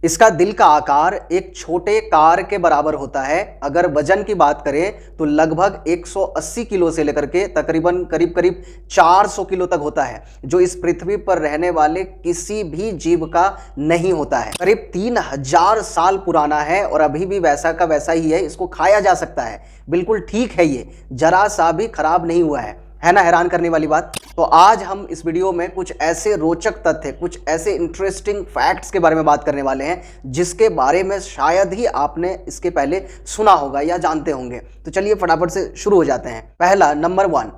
इसका दिल का आकार एक छोटे कार के बराबर होता है। अगर वजन की बात करें तो लगभग 180 किलो से लेकर के तकरीबन करीब करीब 400 किलो तक होता है, जो इस पृथ्वी पर रहने वाले किसी भी जीव का नहीं होता है। करीब 3000 साल पुराना है और अभी भी वैसा का वैसा ही है। इसको खाया जा सकता है, बिल्कुल ठीक है, ये जरा सा भी खराब नहीं हुआ है ना। हैरान करने वाली बात। तो आज हम इस वीडियो में कुछ ऐसे रोचक तथ्य, कुछ ऐसे इंटरेस्टिंग फैक्ट्स के बारे में बात करने वाले हैं जिसके बारे में शायद ही आपने इसके पहले सुना होगा या जानते होंगे। तो चलिए फटाफट से शुरू हो जाते हैं। पहला, नंबर 1,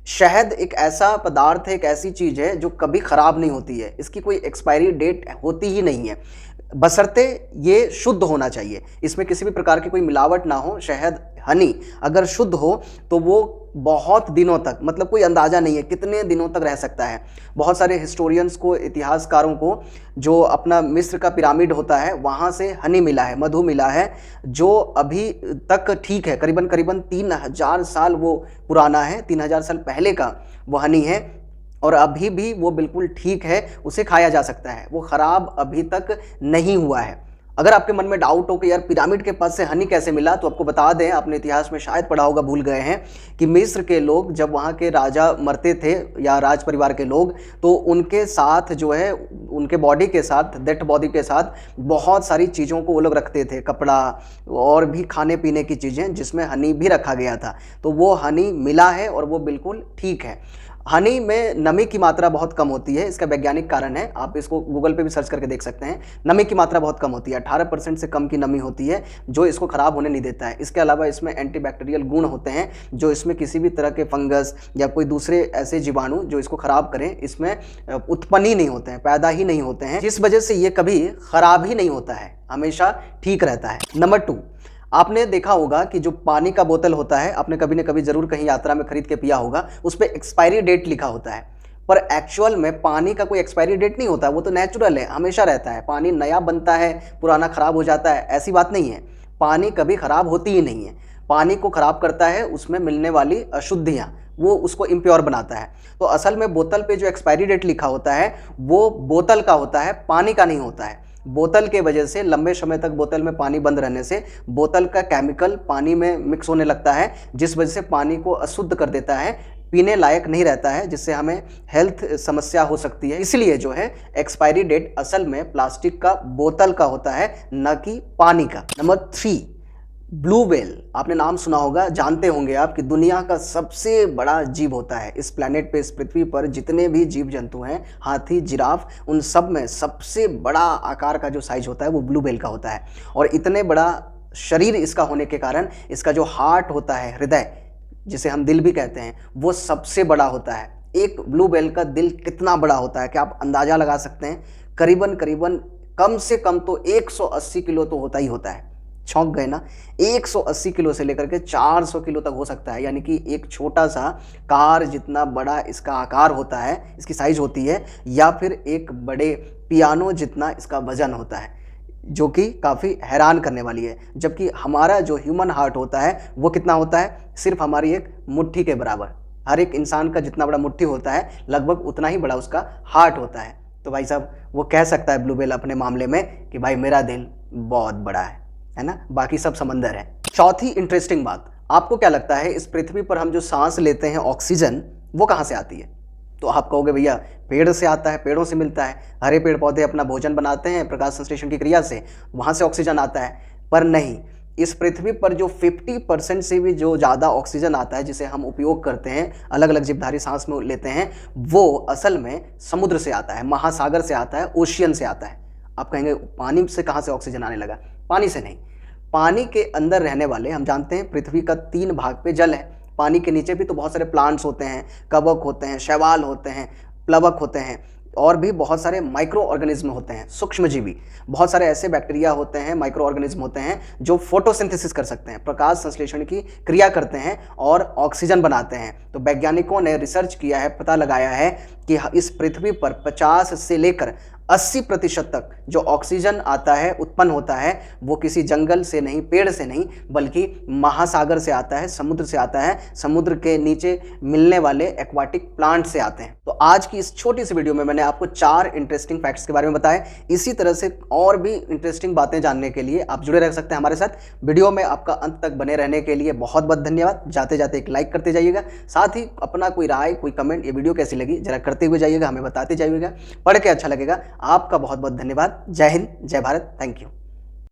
शहद एक ऐसा पदार्थ है, एक ऐसी चीज है जो कभी खराब नहीं होती है। इसकी कोई एक्सपायरी डेट होती ही नहीं है, बशर्ते ये शुद्ध होना चाहिए, इसमें किसी भी प्रकार की कोई मिलावट ना हो। शहद, हनी अगर शुद्ध हो तो वो बहुत दिनों तक, मतलब कोई अंदाज़ा नहीं है कितने दिनों तक रह सकता है। बहुत सारे हिस्टोरियंस को, इतिहासकारों को, जो अपना मिस्र का पिरामिड होता है वहाँ से हनी मिला है, मधु मिला है, जो अभी तक ठीक है। करीबन करीबन 3000 साल वो पुराना है, 3000 साल पहले का वो हनी है और अभी भी वो बिल्कुल ठीक है, उसे खाया जा सकता है, वो ख़राब अभी तक नहीं हुआ है। अगर आपके मन में डाउट हो कि यार पिरामिड के पास से हनी कैसे मिला, तो आपको बता दें, आपने इतिहास में शायद पढ़ा होगा, भूल गए हैं, कि मिस्र के लोग जब वहाँ के राजा मरते थे या राज परिवार के लोग, तो उनके साथ जो है, उनके बॉडी के साथ, डेड बॉडी के साथ बहुत सारी चीज़ों को वो लोग रखते थे, कपड़ा और भी खाने पीने की चीज़ें, जिसमें हनी भी रखा गया था। तो वो हनी मिला है और वो बिल्कुल ठीक है। हनी में नमी की मात्रा बहुत कम होती है, इसका वैज्ञानिक कारण है, आप इसको गूगल पे भी सर्च करके देख सकते हैं। नमी की मात्रा बहुत कम होती है, 18% से कम की नमी होती है, जो इसको ख़राब होने नहीं देता है। इसके अलावा इसमें एंटीबैक्टीरियल गुण होते हैं, जो इसमें किसी भी तरह के फंगस या कोई दूसरे ऐसे जीवाणु जो इसको ख़राब करें, इसमें उत्पन्न ही नहीं होते हैं, पैदा ही नहीं होते हैं, जिस वजह से ये कभी ख़राब ही नहीं होता है, हमेशा ठीक रहता है। नंबर 2, आपने देखा होगा कि जो पानी का बोतल होता है, आपने कभी न कभी जरूर कहीं यात्रा में खरीद के पिया होगा, उस पर एक्सपायरी डेट लिखा होता है, पर एक्चुअल में पानी का कोई एक्सपायरी डेट नहीं होता, वो तो नेचुरल है, हमेशा रहता है। पानी नया बनता है, पुराना खराब हो जाता है, ऐसी बात नहीं है। पानी कभी खराब होती ही नहीं है। पानी को खराब करता है उसमें मिलने वाली अशुद्धियाँ, वो उसको इम्प्योर बनाता है। तो असल में बोतल पे जो एक्सपायरी डेट लिखा होता है वो बोतल का होता है, पानी का नहीं होता है। बोतल के वजह से लंबे समय तक बोतल में पानी बंद रहने से बोतल का केमिकल पानी में मिक्स होने लगता है, जिस वजह से पानी को अशुद्ध कर देता है, पीने लायक नहीं रहता है, जिससे हमें हेल्थ समस्या हो सकती है। इसलिए जो है एक्सपायरी डेट असल में प्लास्टिक का बोतल का होता है, न कि पानी का। Number 3, blue whale. आपने नाम सुना होगा, जानते होंगे आप कि दुनिया का सबसे बड़ा जीव होता है इस प्लेनेट पे, इस पृथ्वी पर जितने भी जीव जंतु हैं, हाथी, जिराफ, उन सब में सबसे बड़ा आकार का जो साइज होता है वो ब्लू व्हेल का होता है। और इतने बड़ा शरीर इसका होने के कारण इसका जो हार्ट होता है, हृदय जिसे हम दिल भी कहते हैं, वो सबसे बड़ा होता है। एक ब्लू व्हेल का दिल कितना बड़ा होता है, क्या आप अंदाज़ा लगा सकते हैं? करीबन करीबन कम से कम तो 180 किलो तो होता ही होता है। छौंक गए ना? 180 किलो से लेकर के 400 किलो तक हो सकता है, यानी कि एक छोटा सा कार जितना बड़ा इसका आकार होता है, इसकी साइज होती है, या फिर एक बड़े पियानो जितना इसका वजन होता है, जो कि काफ़ी हैरान करने वाली है। जबकि हमारा जो ह्यूमन हार्ट होता है वो कितना होता है? सिर्फ हमारी एक मुट्ठी के बराबर। हर एक इंसान का जितना बड़ा मुट्ठी होता है, लगभग उतना ही बड़ा उसका हार्ट होता है। तो भाई साहब, वो कह सकता है ब्लू व्हेल अपने मामले में कि भाई मेरा दिल बहुत बड़ा है ना, बाकी सब समंदर है। चौथी इंटरेस्टिंग बात, आपको क्या लगता है इस पृथ्वी पर हम जो सांस लेते हैं, ऑक्सीजन, वो कहाँ से आती है? तो आप कहोगे भैया पेड़ से आता है, पेड़ों से मिलता है, हरे पेड़ पौधे अपना भोजन बनाते हैं प्रकाश संश्लेषण की क्रिया से, वहाँ से ऑक्सीजन आता है। पर नहीं, इस पृथ्वी पर जो 50% से भी जो ज़्यादा ऑक्सीजन आता है, जिसे हम उपयोग करते हैं, अलग अलग जीवधारी सांस में लेते हैं, वो असल में समुद्र से आता है, महासागर से आता है, ओशियन से आता है। आप कहेंगे पानी से कहाँ से ऑक्सीजन आने लगा? पानी से नहीं। पानी के अंदर रहने वाले, हम जानते हैं पृथ्वी का 3 भाग पे जल है, पानी के नीचे भी तो बहुत सारे प्लांट्स होते हैं, कवक होते हैं, शैवाल होते हैं, प्लवक होते हैं, और भी बहुत सारे माइक्रो ऑर्गेनिज्म होते हैं, सूक्ष्मजीवी। बहुत सारे ऐसे बैक्टीरिया होते हैं, माइक्रो ऑर्गेनिज्म होते हैं, जो फोटोसिंथेसिस कर सकते हैं, प्रकाश संश्लेषण की क्रिया करते हैं और ऑक्सीजन बनाते हैं। तो वैज्ञानिकों ने रिसर्च किया है, पता लगाया है कि इस पृथ्वी पर 50 से लेकर 80% तक जो ऑक्सीजन आता है, उत्पन्न होता है, वो किसी जंगल से नहीं, पेड़ से नहीं, बल्कि महासागर से आता है, समुद्र से आता है, समुद्र के नीचे मिलने वाले एक्वाटिक प्लांट से आते हैं। तो आज की इस छोटी सी वीडियो में मैंने आपको 4 इंटरेस्टिंग फैक्ट्स के बारे में बताया। इसी तरह से और भी इंटरेस्टिंग बातें जानने के लिए आप जुड़े रह सकते हैं हमारे साथ। वीडियो में आपका अंत तक बने रहने के लिए बहुत बहुत धन्यवाद। जाते जाते एक लाइक करते जाइएगा, साथ ही अपना कोई राय, कोई कमेंट, ये वीडियो कैसी लगी जरा करते हुए जाइएगा, हमें बताते जाइएगा। पढ़ के अच्छा लगेगा। आपका बहुत बहुत धन्यवाद। जय हिंद, जय भारत, थैंक यू।